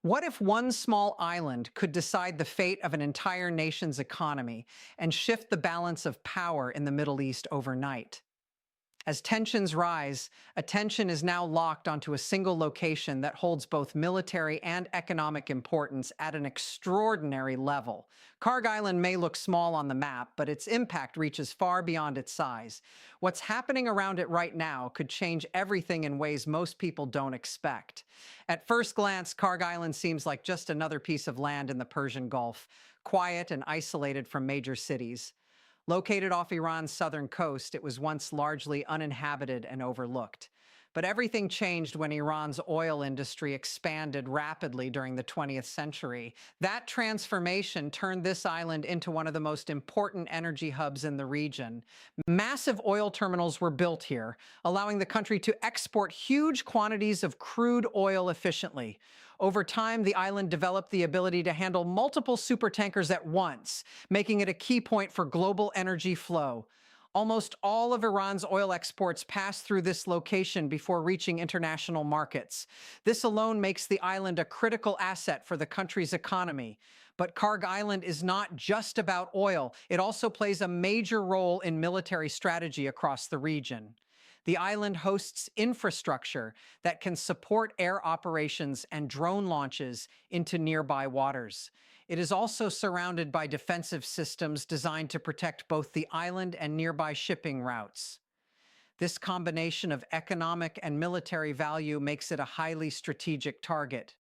What if one small island could decide the fate of an entire nation's economy and shift the balance of power in the Middle East overnight? As tensions rise, attention is now locked onto a single location that holds both military and economic importance at an extraordinary level. Kharg Island may look small on the map, but its impact reaches far beyond its size. What's happening around it right now could change everything in ways most people don't expect. At first glance, Kharg Island seems like just another piece of land in the Persian Gulf, quiet and isolated from major cities. Located off Iran's southern coast, it was once largely uninhabited and overlooked. But everything changed when Iran's oil industry expanded rapidly during the 20th century. That transformation turned this island into one of the most important energy hubs in the region. Massive oil terminals were built here, allowing the country to export huge quantities of crude oil efficiently. Over time, the island developed the ability to handle multiple supertankers at once, making it a key point for global energy flow. Almost all of Iran's oil exports pass through this location before reaching international markets. This alone makes the island a critical asset for the country's economy. But Kharg Island is not just about oil. It also plays a major role in military strategy across the region. The island hosts infrastructure that can support air operations and drone launches into nearby waters. It is also surrounded by defensive systems designed to protect both the island and nearby shipping routes. This combination of economic and military value makes it a highly strategic target.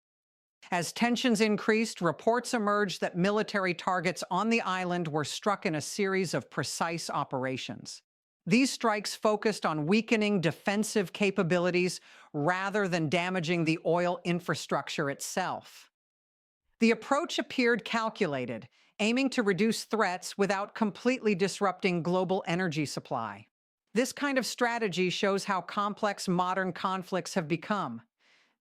As tensions increased, reports emerged that military targets on the island were struck in a series of precise operations. These strikes focused on weakening defensive capabilities rather than damaging the oil infrastructure itself. The approach appeared calculated, aiming to reduce threats without completely disrupting global energy supply. This kind of strategy shows how complex modern conflicts have become.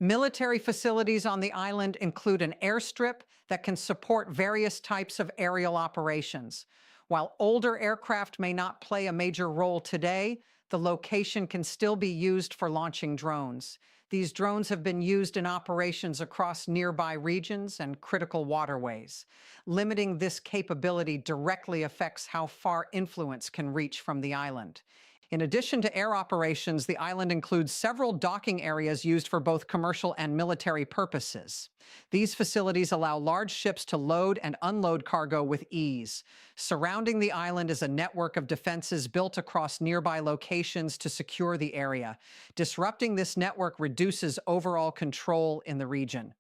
Military facilities on the island include an airstrip that can support various types of aerial operations. While older aircraft may not play a major role today, the location can still be used for launching drones. These drones have been used in operations across nearby regions and critical waterways. Limiting this capability directly affects how far influence can reach from the island. In addition to air operations, the island includes several docking areas used for both commercial and military purposes. These facilities allow large ships to load and unload cargo with ease. Surrounding the island is a network of defenses built across nearby locations to secure the area. Disrupting this network reduces overall control in the region.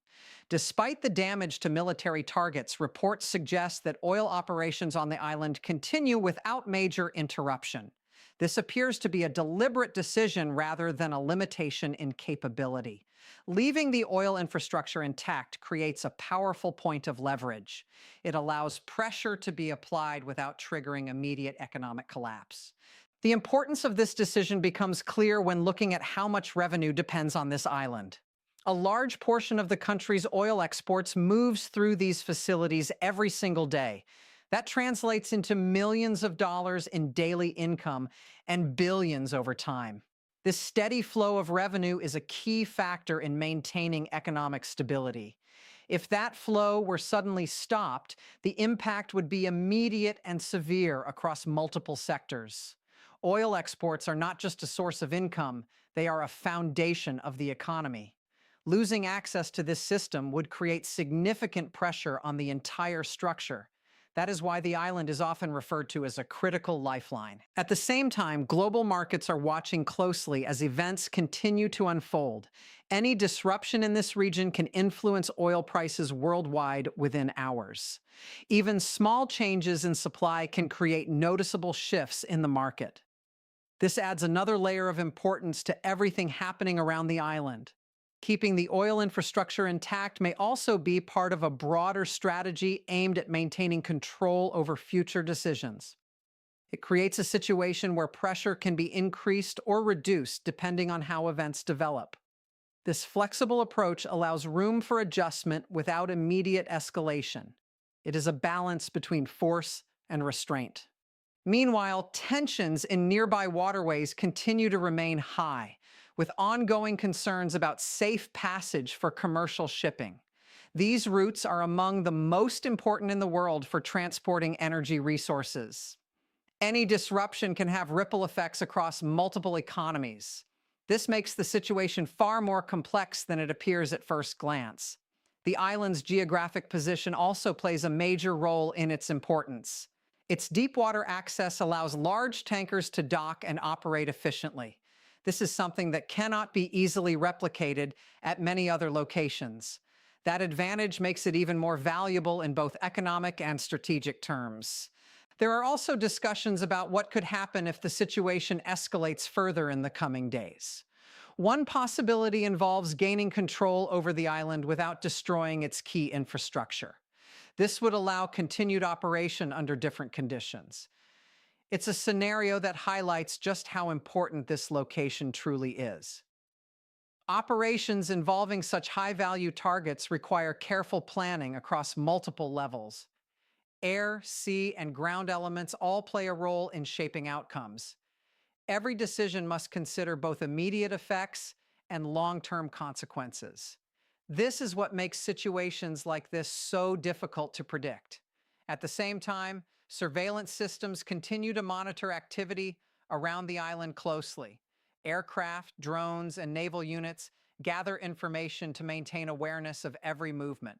Despite the damage to military targets, reports suggest that oil operations on the island continue without major interruption. This appears to be a deliberate decision rather than a limitation in capability. Leaving the oil infrastructure intact creates a powerful point of leverage. It allows pressure to be applied without triggering immediate economic collapse. The importance of this decision becomes clear when looking at how much revenue depends on this island. A large portion of the country's oil exports moves through these facilities every single day. That translates into millions of dollars in daily income and billions over time. This steady flow of revenue is a key factor in maintaining economic stability. If that flow were suddenly stopped, the impact would be immediate and severe across multiple sectors. Oil exports are not just a source of income, they are a foundation of the economy. Losing access to this system would create significant pressure on the entire structure. That is why the island is often referred to as a critical lifeline. At the same time, global markets are watching closely as events continue to unfold. Any disruption in this region can influence oil prices worldwide within hours. Even small changes in supply can create noticeable shifts in the market. This adds another layer of importance to everything happening around the island. Keeping the oil infrastructure intact may also be part of a broader strategy aimed at maintaining control over future decisions. It creates a situation where pressure can be increased or reduced depending on how events develop. This flexible approach allows room for adjustment without immediate escalation. It is a balance between force and restraint. Meanwhile, tensions in nearby waterways continue to remain high, with ongoing concerns about safe passage for commercial shipping. These routes are among the most important in the world for transporting energy resources. Any disruption can have ripple effects across multiple economies. This makes the situation far more complex than it appears at first glance. The island's geographic position also plays a major role in its importance. Its deep-water access allows large tankers to dock and operate efficiently. This is something that cannot be easily replicated at many other locations. That advantage makes it even more valuable in both economic and strategic terms. There are also discussions about what could happen if the situation escalates further in the coming days. One possibility involves gaining control over the island without destroying its key infrastructure. This would allow continued operation under different conditions. It's a scenario that highlights just how important this location truly is. Operations involving such high-value targets require careful planning across multiple levels. Air, sea, and ground elements all play a role in shaping outcomes. Every decision must consider both immediate effects and long-term consequences. This is what makes situations like this so difficult to predict. At the same time, surveillance systems continue to monitor activity around the island closely. Aircraft, drones, and naval units gather information to maintain awareness of every movement.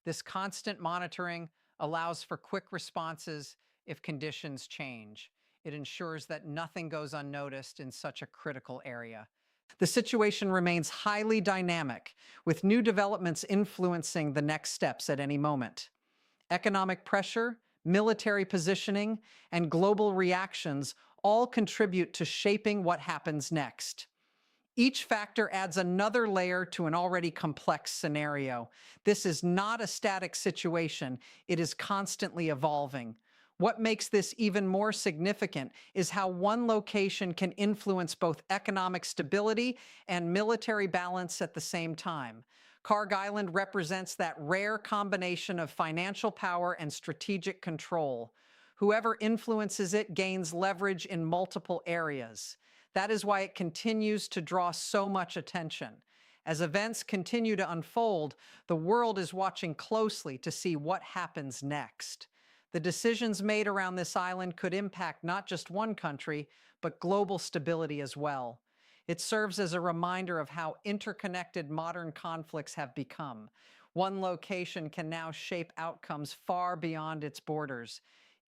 This constant monitoring allows for quick responses if conditions change. It ensures that nothing goes unnoticed in such a critical area. The situation remains highly dynamic, with new developments influencing the next steps at any moment. Economic pressure, military positioning, and global reactions all contribute to shaping what happens next. Each factor adds another layer to an already complex scenario. This is not a static situation. It is constantly evolving. What makes this even more significant is how one location can influence both economic stability and military balance at the same time. Kharg Island represents that rare combination of financial power and strategic control. Whoever influences it gains leverage in multiple areas. That is why it continues to draw so much attention. As events continue to unfold, the world is watching closely to see what happens next. The decisions made around this island could impact not just one country, but global stability as well. It serves as a reminder of how interconnected modern conflicts have become. One location can now shape outcomes far beyond its borders.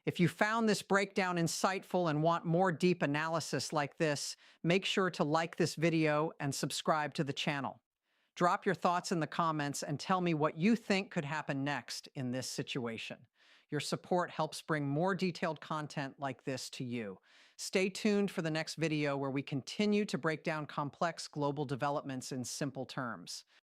If you found this breakdown insightful and want more deep analysis like this, make sure to like this video and subscribe to the channel. Drop your thoughts in the comments and tell me what you think could happen next in this situation. Your support helps bring more detailed content like this to you. Stay tuned for the next video where we continue to break down complex global developments in simple terms.